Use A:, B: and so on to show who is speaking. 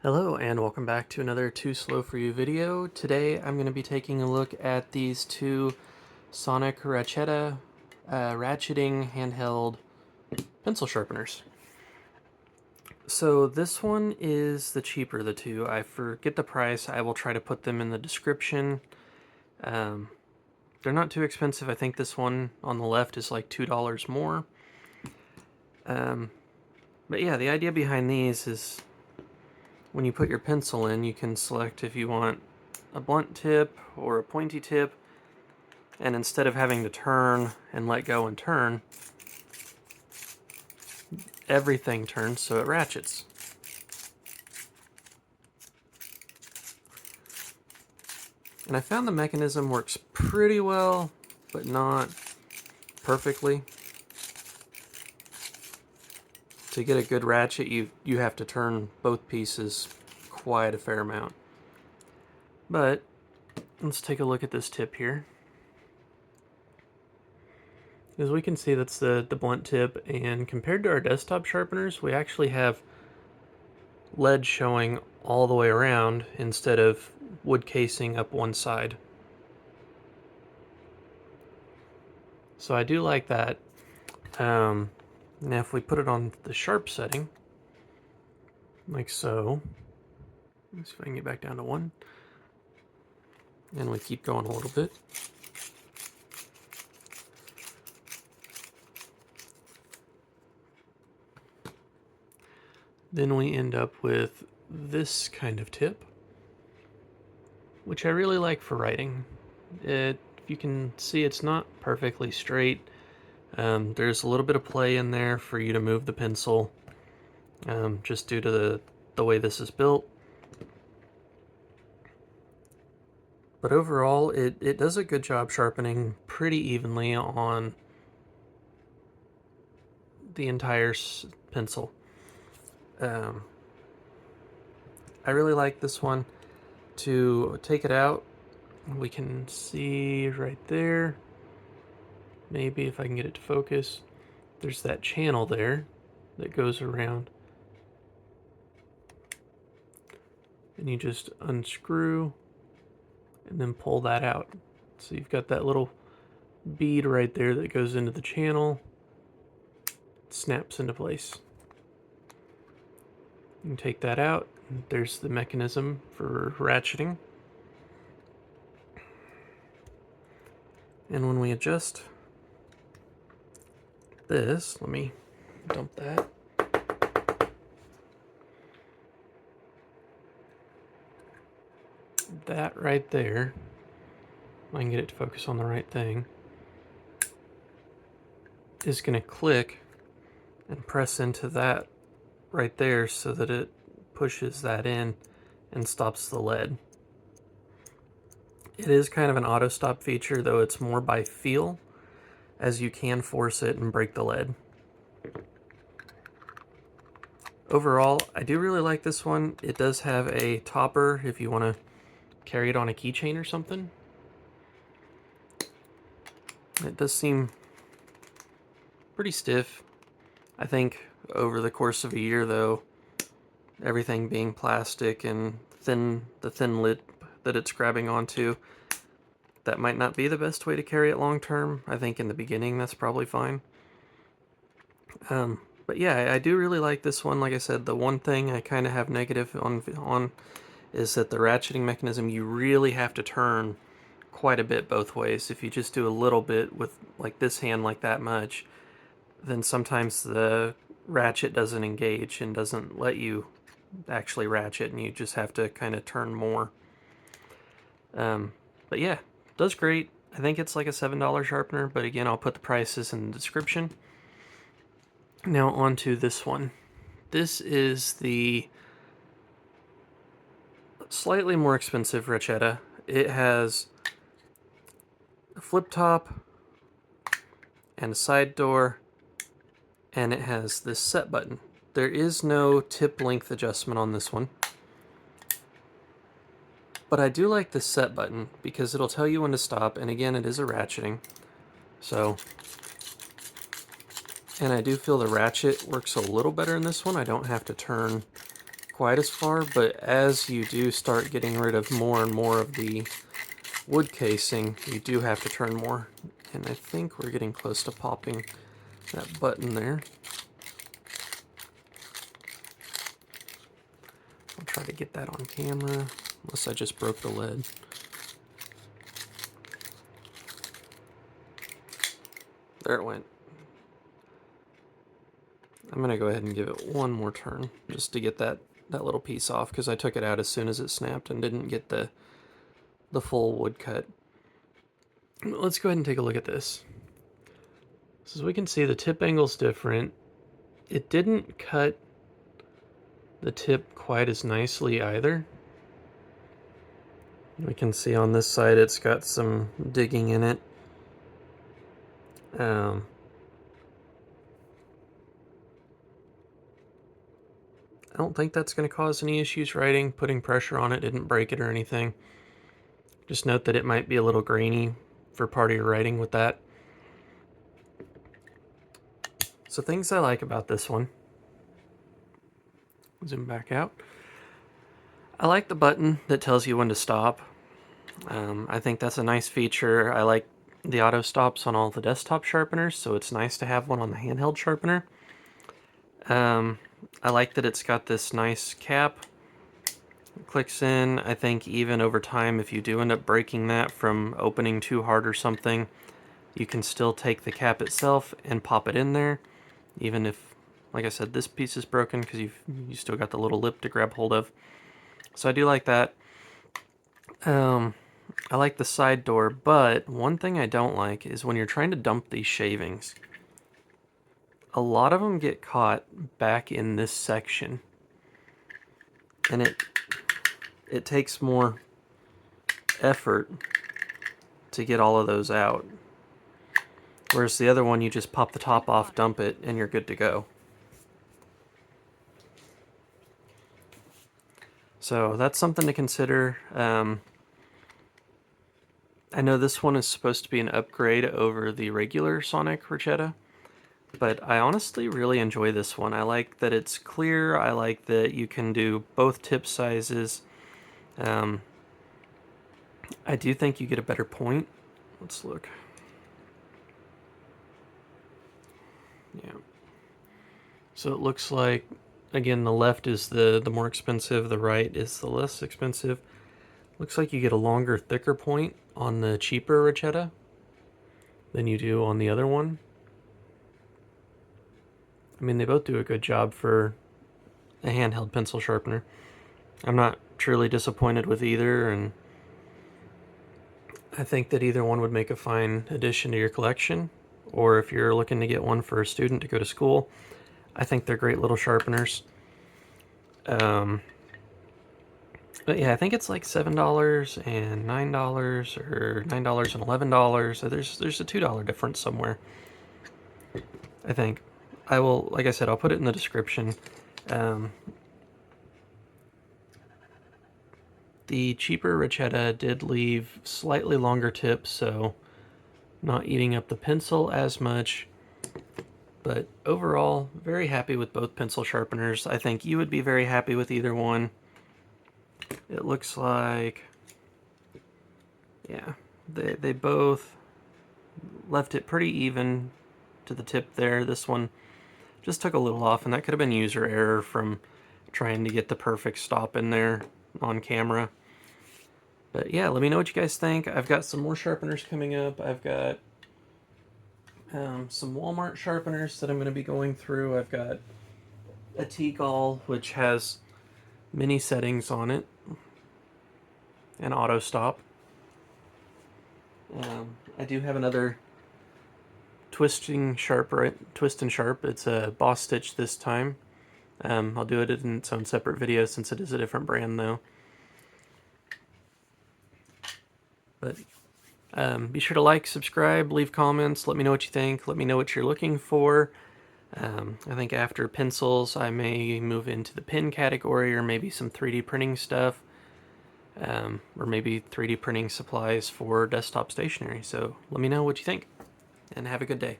A: Hello and welcome back to another Too Slow For You video. Today I'm going to be taking a look at these two Sonic Rachetta ratcheting handheld pencil sharpeners. So this one is the cheaper of the two. I forget the price. I will try to put them in the description. Um, they're not too expensive. I think this one on the left is like $2 more. But yeah, the idea behind these is when you put your pencil in, you can select if you want a blunt tip or a pointy tip, and instead of having to turn and let go and turn, everything turns so it ratchets. And I found the mechanism works pretty well, but not perfectly. To get a good ratchet, you have to turn both pieces quite a fair amount. But let's take a look at this tip here. As we can see, that's the blunt tip, and compared to our desktop sharpeners, we actually have lead showing all the way around instead of wood casing up one side. So I do like that. Now if we put it on the sharp setting, like so, let's see if I can get back down to 1, and we keep going a little bit. Then we end up with this kind of tip, which I really like for writing. If you can see, it's not perfectly straight. There's a little bit of play in there for you to move the pencil, just due to the way this is built. But overall, it does a good job sharpening pretty evenly on the entire pencil. I really like this one. To take it out, we can see right there, maybe if I can get it to focus, there's that channel there that goes around. And you just unscrew and then pull that out. So you've got that little bead right there that goes into the channel. It snaps into place. You can take that out. There's the mechanism for ratcheting. And when we adjust this, let me dump that. That right there, I can get it to focus on the right thing, is going to click and press into that right there so that it pushes that in and stops the lead. It is kind of an auto stop feature, though it's more by feel, as you can force it and break the lead. Overall, I do really like this one. It does have a topper if you want to carry it on a keychain or something. It does seem pretty stiff. I think over the course of a year, though, everything being plastic and the thin lid that it's grabbing onto, that might not be the best way to carry it long term. I think in the beginning that's probably fine. But yeah, I do really like this one. Like I said, the one thing I kind of have negative on is that the ratcheting mechanism, you really have to turn quite a bit both ways. If you just do a little bit with like this hand like that much, then sometimes the ratchet doesn't engage and doesn't let you actually ratchet, and you just have to kind of turn more. But yeah, does great. I think it's like a $7 sharpener, but again, I'll put the prices in the description. Now on to this one. This is the slightly more expensive Rachetta. It has a flip top and a side door, and it has this set button. There is no tip length adjustment on this one, but I do like the set button because it'll tell you when to stop, and again, it is a ratcheting. So, and I do feel the ratchet works a little better in this one. I don't have to turn quite as far, but as you do start getting rid of more and more of the wood casing, you do have to turn more. And I think we're getting close to popping that button there. I'll try to get that on camera, unless I just broke the lid. There it went. I'm going to go ahead and give it one more turn, just to get that little piece off, because I took it out as soon as it snapped and didn't get the full wood cut. Let's go ahead and take a look at this. So as we can see, the tip angle's different. It didn't cut the tip quite as nicely either. We can see on this side it's got some digging in it. I don't think that's going to cause any issues writing. Putting pressure on it didn't break it or anything. Just note that it might be a little grainy for part of your writing with that. So things I like about this one. Zoom back out. I like the button that tells you when to stop. I think that's a nice feature. I like the auto stops on all the desktop sharpeners, so it's nice to have one on the handheld sharpener. I like that it's got this nice cap. It clicks in. I think even over time, if you do end up breaking that from opening too hard or something, you can still take the cap itself and pop it in there, even if, like I said, this piece is broken, because you still got the little lip to grab hold of. So I do like that. I like the side door, but one thing I don't like is when you're trying to dump these shavings, a lot of them get caught back in this section, and it takes more effort to get all of those out. Whereas the other one, you just pop the top off, dump it, and you're good to go. So that's something to consider. I know this one is supposed to be an upgrade over the regular Sonic Rachetta, but I honestly really enjoy this one. I like that it's clear. I like that you can do both tip sizes. I do think you get a better point. Let's look. Yeah. So it looks like, again, the left is the more expensive, the right is the less expensive. Looks like you get a longer, thicker point on the cheaper Rachetta than you do on the other one. I mean, they both do a good job for a handheld pencil sharpener. I'm not truly disappointed with either, and I think that either one would make a fine addition to your collection, or if you're looking to get one for a student to go to school, I think they're great little sharpeners. But yeah, I think it's like $7 and $9, or $9 and $11. So there's a $2 difference somewhere, I think. I will, like I said, I'll put it in the description. The cheaper Rachetta did leave slightly longer tips, so not eating up the pencil as much. But overall, very happy with both pencil sharpeners. I think you would be very happy with either one. It looks like, yeah, they both left it pretty even to the tip there. This one just took a little off, and that could have been user error from trying to get the perfect stop in there on camera. But yeah, let me know what you guys think. I've got some more sharpeners coming up. I've got some Walmart sharpeners that I'm going to be going through. I've got a T-Gall, which has many settings on it, and auto stop. I do have another twist and sharp. It's a Boss Stitch this time. I'll do it in its own separate video since it is a different brand though. But be sure to like, subscribe, leave comments, let me know what you think, let me know what you're looking for. I think after pencils I may move into the pen category, or maybe some 3D printing stuff, or maybe 3D printing supplies for desktop stationery. So let me know what you think, and have a good day.